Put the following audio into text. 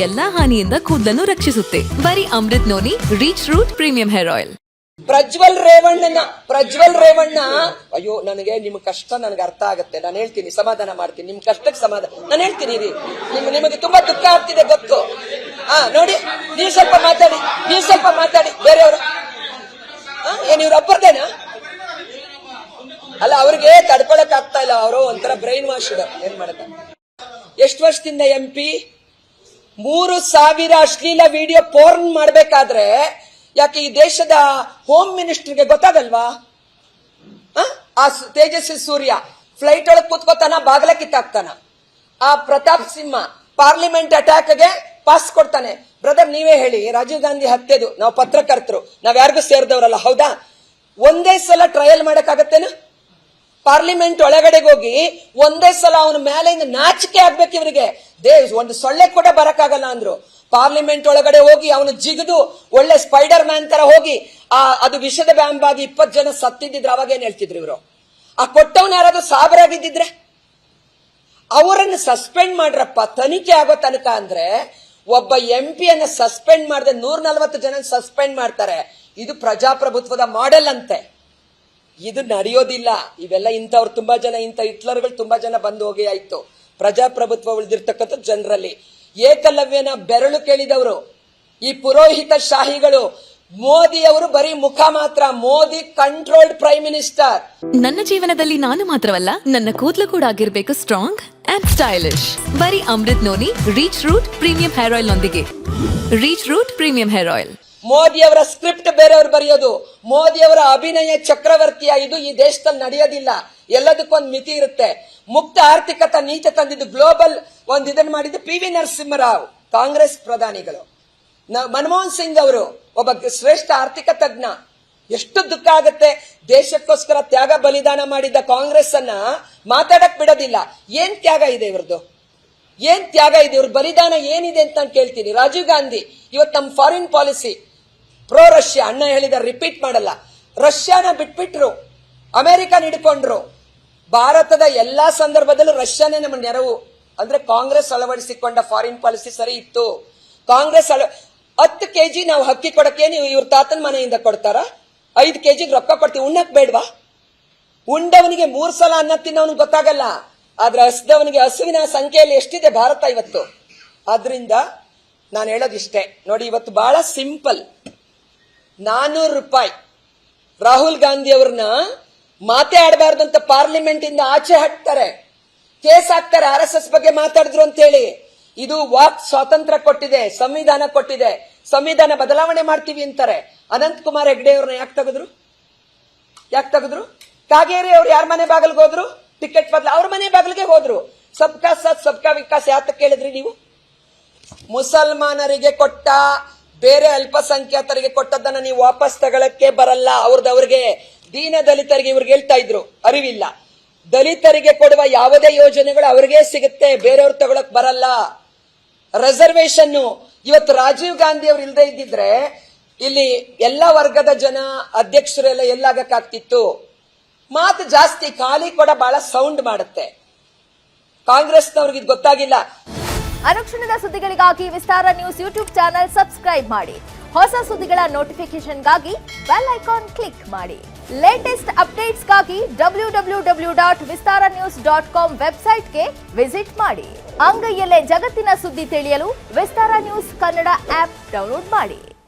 ಎಲ್ಲಾ ಹಾನಿಯಿಂದ ಕೂದಲನ್ನು ರಕ್ಷಿಸುತ್ತೆ. ಬರೀ Amrit noni reach root premium hair oil. Prajwal Revanna ಅಯ್ಯೋ ನನಗೆ ನಿಮ್ ಕಷ್ಟ ನನಗೆ ಅರ್ಥ ಆಗುತ್ತೆ. ನಾನು ಹೇಳ್ತೀನಿ, ಸಮಾಧಾನ ಮಾಡ್ತೀನಿ, ನಿಮ್ ಕಷ್ಟಕ್ಕೆ ಸಮಾಧಾನ ನಾನು ಹೇಳ್ತೀನಿ. ನಿಮಗೆ ತುಂಬಾ ದುಃಖ ಆಗ್ತಿದೆ ಗೊತ್ತು. ನೋಡಿ, ನೀವು ಸ್ವಲ್ಪ ಮಾತಾಡಿ ಬೇರೆಯವರು ಏನ್ ಇವ್ರ ಒಬ್ಬರದೇನಾ? ಅಲ್ಲ, ಅವ್ರಿಗೆ ತಡ್ಕೊಳಕ್ ಆಗ್ತಾ ಇಲ್ಲ. ಅವರು ಒಂಥರ ಬ್ರೈನ್ ವಾಶ್ ಏನ್ ಮಾಡತ್ತ. ಎಷ್ಟು ವರ್ಷದಿಂದ MP 3,000 ಅಶ್ಲೀಲ ವಿಡಿಯೋ ಪೋರ್ನ್ ಮಾಡ್ಬೇಕಾದ್ರೆ ಯಾಕೆ ಈ ದೇಶದ ಹೋಮ್ ಮಿನಿಸ್ಟರ್ಗೆ ಗೊತ್ತಾಗಲ್ವಾ? ಆ ತೇಜಸ್ವಿ ಸೂರ್ಯ ಫ್ಲೈಟ್ ಒಳಗೆ ಕೂತ್ಕೋತಾನ, ಬಾಗಲ ಕಿತ್ತಾಕ್ತಾನ. ಆ ಪ್ರತಾಪ್ ಸಿಂಹ ಪಾರ್ಲಿಮೆಂಟ್ ಅಟ್ಯಾಕ್ಗೆ ಪಾಸ್ ಕೊಡ್ತಾನೆ. ಬ್ರದರ್, ನೀವೇ ಹೇಳಿ, ರಾಜೀವ್ ಗಾಂಧಿ ಹತ್ಯೆದು ನಾವು ಪತ್ರಕರ್ತರು, ನಾವ್ ಯಾರಿಗೂ ಸೇರಿದವರಲ್ಲ, ಹೌದಾ? ಒಂದೇ ಸಲ ಟ್ರಯಲ್ ಮಾಡಕ್ಕಾಗತ್ತೇನ? ಪಾರ್ಲಿಮೆಂಟ್ ಒಳಗಡೆಗೆ ಹೋಗಿ ಒಂದೇ ಸಲ ಅವನ ಮೇಲೆಯಿಂದ ನಾಚಿಕೆ ಆಗ್ಬೇಕು ಇವರಿಗೆ. ಒಂದು ಸೊಳ್ಳೆ ಕೂಡ ಬರಕ್ಕಾಗಲ್ಲ ಅಂದ್ರು. ಪಾರ್ಲಿಮೆಂಟ್ ಒಳಗಡೆ ಹೋಗಿ ಅವನು ಜಿಗಿದು ಒಳ್ಳೆ ಸ್ಪೈಡರ್ ಮ್ಯಾನ್ ತರ ಹೋಗಿ ಅದು ವಿಷದ ಬ್ಯಾಂಬ್ ಆಗಿ 20 ಜನ ಸತ್ತಿದ್ರೆ ಅವಾಗ ಏನ್ ಹೇಳ್ತಿದ್ರು ಇವರು? ಆ ಕೊಟ್ಟವನ್ ಯಾರಾದ್ರೂ ಸಾಬರಾಗಿದ್ದಿದ್ರೆ ಅವರನ್ನು ಸಸ್ಪೆಂಡ್ ಮಾಡ್ರಪ್ಪ, ತನಿಖೆ ಆಗೋ ತನಕ. ಅಂದ್ರೆ ಒಬ್ಬ MP ಅನ್ನ ಸಸ್ಪೆಂಡ್ ಮಾಡದೆ 140 ಜನ ಸಸ್ಪೆಂಡ್ ಮಾಡ್ತಾರೆ. ಇದು ಪ್ರಜಾಪ್ರಭುತ್ವದ ಮಾಡೆಲ್ ಅಂತೆ. ಇದು ನಡೆಯೋದಿಲ್ಲ. ಇವೆಲ್ಲ ಇಂಥವ್ರು ತುಂಬಾ ಜನ, ಇಂಥ ಹಿಟ್ಲರ್ಗಳು ತುಂಬಾ ಜನ ಬಂದು ಹೋಗಿ ಆಯ್ತು. ಪ್ರಜಾಪ್ರಭುತ್ವ ಉಳಿದಿರ್ತಕ್ಕಂಥ ಜನರಲ್ಲಿ ಏಕಲವ್ಯನ ಬೆರಳು ಕೇಳಿದವರು ಈ ಪುರೋಹಿತ ಶಾಹಿಗಳು. ಮೋದಿ ಅವರು ಬರೀ ಮುಖ ಮಾತ್ರ. Modi controlled prime minister. ನನ್ನ ಜೀವನದಲ್ಲಿ ನಾನು ಮಾತ್ರವಲ್ಲ, ನನ್ನ ಕೂದಲು ಕೂಡ ಆಗಿರ್ಬೇಕು ಸ್ಟ್ರಾಂಗ್ ಅಂಡ್ ಸ್ಟೈಲಿಶ್. ಬರೀ Amrit noni reach root premium hair oil ನೊಂದಿಗೆ. Reach root premium hair oil. Modi ಅವರ ಸ್ಕ್ರಿಪ್ಟ್ ಬೇರೆಯವರು ಬರೆಯೋದು, ಮೋದಿ ಅವರ ಅಭಿನಯ ಚಕ್ರವರ್ತಿಯ ಇದು ಈ ದೇಶದಲ್ಲಿ ನಡೆಯೋದಿಲ್ಲ. ಎಲ್ಲದಕ್ಕೊಂದು ಮಿತಿ ಇರುತ್ತೆ. ಮುಕ್ತ ಆರ್ಥಿಕತಾ ನೀತಿ ತಂದಿದ್ದು, ಗ್ಲೋಬಲ್ ಒಂದು ಇದನ್ನ ಮಾಡಿದ್ದು PV ನರಸಿಂಹರಾವ್, ಕಾಂಗ್ರೆಸ್ ಪ್ರಧಾನಿಗಳು. ಮನಮೋಹನ್ ಸಿಂಗ್ ಅವರು ಒಬ್ಬ ಶ್ರೇಷ್ಠ ಆರ್ಥಿಕ ತಜ್ಞ. ಎಷ್ಟು ದುಃಖ ಆಗುತ್ತೆ. ದೇಶಕ್ಕೋಸ್ಕರ ತ್ಯಾಗ ಬಲಿದಾನ ಮಾಡಿದ್ದ ಕಾಂಗ್ರೆಸ್ ಅನ್ನ ಮಾತಾಡಕ್ ಬಿಡೋದಿಲ್ಲ. ಏನ್ ತ್ಯಾಗ ಇದೆ ಇವ್ರದ್ದು? ಏನ್ ತ್ಯಾಗ ಇದೆ? ಇವ್ರ ಬಲಿದಾನ ಏನಿದೆ ಅಂತ ನಾನು ಕೇಳ್ತೀನಿ. ರಾಜೀವ್ ಗಾಂಧಿ ಇವತ್ತು ನಮ್ಮ ಫಾರಿನ್ ಪಾಲಿಸಿ ಪ್ರೋ ರಷ್ಯಾ, ಅಣ್ಣ ಹೇಳಿದ ರಿಪೀಟ್ ಮಾಡಲ್ಲ. ರಷ್ಯಾನ ಬಿಟ್ಬಿಟ್ರು, ಅಮೆರಿಕನ್ ಹಿಡ್ಕೊಂಡ್ರು. ಭಾರತದ ಎಲ್ಲಾ ಸಂದರ್ಭದಲ್ಲೂ ರಷ್ಯಾನೇ ನಮ್ಮ ನೆರವು. ಅಂದ್ರೆ ಕಾಂಗ್ರೆಸ್ ಅಳವಡಿಸಿಕೊಂಡ ಫಾರಿನ್ ಪಾಲಿಸಿ ಸರಿ ಇತ್ತು. ಕಾಂಗ್ರೆಸ್ 10 kg ನಾವು ಅಕ್ಕಿ ಕೊಡಕ್ಕೆ ನೀವು ಇವ್ರ ತಾತನ ಮನೆಯಿಂದ ಕೊಡ್ತಾರ? 5 kg ರೊಕ್ಕ ಕೊಡ್ತೀವಿ. ಉಣ್ಣಕ್ ಬೇಡ್ವಾ? ಉಂಡವನಿಗೆ 3 ಸಲ ಅನ್ನ ತಿನ್ನವನಿಗೆ ಗೊತ್ತಾಗಲ್ಲ. ಆದ್ರೆ ಹಸಿದವನಿಗೆ ಹಸುವಿನ ಸಂಖ್ಯೆಯಲ್ಲಿ ಎಷ್ಟಿದೆ ಭಾರತ ಇವತ್ತು. ಆದ್ರಿಂದ ನಾನು ಹೇಳೋದಿಷ್ಟೇ ನೋಡಿ, ಇವತ್ತು ಬಹಳ ಸಿಂಪಲ್. 400 ರೂಪಾಯಿ ರಾಹುಲ್ ಗಾಂಧಿ ಅವ್ರನ್ನ ಮಾತೇ ಆಡಬಾರ್ದು ಅಂತ ಪಾರ್ಲಿಮೆಂಟ್ ಇಂದ ಆಚೆ ಹಾಕ್ತಾರೆ, ಕೇಸ್ ಹಾಕ್ತಾರೆ. RSS ಬಗ್ಗೆ ಮಾತಾಡಿದ್ರು ಅಂತ ಹೇಳಿ. ಇದು ವಾಕ್ ಸ್ವಾತಂತ್ರ್ಯ ಕೊಟ್ಟಿದೆ, ಸಂವಿಧಾನ ಕೊಟ್ಟಿದೆ, ಸಂವಿಧಾನ ಬದಲಾವಣೆ ಮಾಡ್ತೀವಿ ಅಂತಾರೆ. ಅನಂತಕುಮಾರ್ ಹೆಗ್ಡೆ ಅವ್ರನ್ನ ಯಾಕೆ ತೆಗೆದ್ರು? ಕಾಗೇರಿ ಅವ್ರು ಯಾರ ಮನೆ ಬಾಗಿಲ್ಗೆ ಹೋದ್ರು? ಟಿಕೆಟ್ ಬದಲ ಅವ್ರ ಮನೆ ಬಾಗಿಲಿಗೆ ಹೋದ್ರು. ಸಬ್ಕಾ ಸಾಥ್ ಸಬ್ಕಾ ವಿಕಾಸ್ ಯಾತಕ್ಕೆ ಕೇಳಿದ್ರಿ ನೀವು? ಮುಸಲ್ಮಾನರಿಗೆ ಕೊಟ್ಟ, ಬೇರೆ ಅಲ್ಪಸಂಖ್ಯಾತರಿಗೆ ಕೊಟ್ಟದ್ದನ್ನ ನೀವು ವಾಪಸ್ ತಗೊಳಕ್ಕೆ ಬರಲ್ಲ. ಅವ್ರಿಗೆ ದೀನ ದಲಿತರಿಗೆ ಇವ್ರಿಗೆ ಹೇಳ್ತಾ ಇದ್ರು, ಅರಿವಿಲ್ಲ. ದಲಿತರಿಗೆ ಕೊಡುವ ಯಾವುದೇ ಯೋಜನೆಗಳು ಅವ್ರಿಗೆ ಸಿಗುತ್ತೆ, ಬೇರೆಯವ್ರು ತಗೊಳಕ್ ಬರಲ್ಲ. ರಿಸರ್ವೇಶನ್ ಇವತ್ತು ರಾಜೀವ್ ಗಾಂಧಿ ಅವ್ರು ಇಲ್ದೇ ಇದ್ದಿದ್ರೆ ಇಲ್ಲಿ ಎಲ್ಲಾ ವರ್ಗದ ಜನ ಅಧ್ಯಕ್ಷರೆಲ್ಲ ಎಲ್ಲಾಗಕ್ಕಾಗ್ತಿತ್ತು. ಮಾತು ಜಾಸ್ತಿ, ಖಾಲಿ ಕೂಡ ಬಹಳ ಸೌಂಡ್ ಮಾಡುತ್ತೆ. ಕಾಂಗ್ರೆಸ್ನವ್ರಿಗೆ ಇದು ಗೊತ್ತಾಗಿಲ್ಲ. ಅನುಕ್ಷಣದ ಸುದ್ದಿಗಳಿಗಾಗಿ ವಿಸ್ತಾರ ನ್ಯೂಸ್ ಯೂಟ್ಯೂಬ್ ಚಾನೆಲ್ ಸಬ್ಸ್ಕ್ರೈಬ್ ಮಾಡಿ. ಹೊಸ ಸುದ್ದಿಗಳ ನೋಟಿಫಿಕೇಶನ್ಗಾಗಿ ಬೆಲ್ ಐಕಾನ್ ಕ್ಲಿಕ್ ಮಾಡಿ. ಲೇಟೆಸ್ಟ್ ಅಪ್ಡೇಟ್ಸ್ಗಾಗಿ www.vistaranews.com ವೆಬ್ಸೈಟ್ಗೆ ವಿಸಿಟ್ ಮಾಡಿ. ಅಂಗೈಯಲ್ಲೇ ಜಗತ್ತಿನ ಸುದ್ದಿ ತಿಳಿಯಲು ವಿಸ್ತಾರ ನ್ಯೂಸ್ ಕನ್ನಡ ಆಪ್ ಡೌನ್ಲೋಡ್ ಮಾಡಿ.